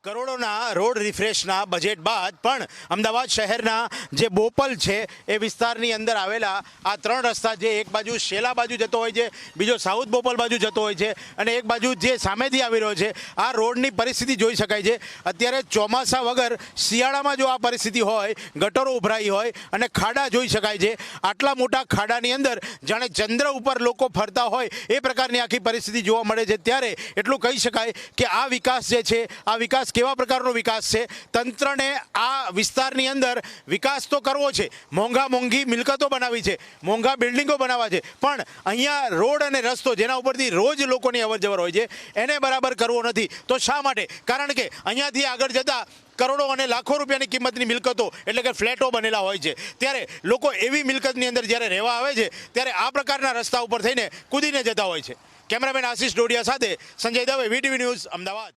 કરોડોના road રિફ્રેશના budget બાદ પણ અમદાવાદ શહેરના જે બોપલ છે એ વિસ્તારની અંદર આવેલા આ ત્રણ રસ્તા જે એક બાજુ શેલા બાજુ જતો હોય છે, બીજો સાઉથ બોપલ બાજુ જતો હોય છે અને એક બાજુ જે સામેથી આવી રહ્યો છે, આ રોડની પરિસ્થિતિ જોઈ શકાય છે. અત્યારે ચોમાસા વગર શિયાળામાં જો આ પરિસ્થિતિ હોય, ગટરો ઉભરાઈ હોય અને ખાડા જોઈ શકાય છે. આટલા મોટા ખાડાની અંદર જાણે ચંદ્ર ઉપર લોકો ફરતા હોય એ પ્રકારની આખી પરિસ્થિતિ જોવા મળે છે. ત્યારે એટલું કહી શકાય કે આ વિકાસ જે છે, આ વિકાસ કેવા પ્રકારનો વિકાસ છે. તંત્રને આ વિસ્તારની અંદર વિકાસ તો કરવો છે, મોંઘી મિલકતો બનાવી છે, મોંઘા બિલ્ડિંગો બનાવવા છે, પણ અહીંયા રોડ અને રસ્તો જેના ઉપરથી રોજ લોકોની અવરજવર હોય છે એને બરાબર કરવો નથી. તો શા માટે? કારણ કે અહીંયાથી આગળ જતા કરોડો અને લાખો રૂપિયાની કિંમતની મિલકતો એટલે કે ફ્લેટો બનેલા હોય છે. ત્યારે લોકો એવી મિલકતની અંદર જ્યારે રહેવા આવે છે ત્યારે આ પ્રકારના રસ્તા ઉપર થઈને કૂદીને જતા હોય છે. કેમેરામેન આશિષ ડોડિયા સાથે સંજય દવે, વીટીવી ન્યૂઝ, અમદાવાદ.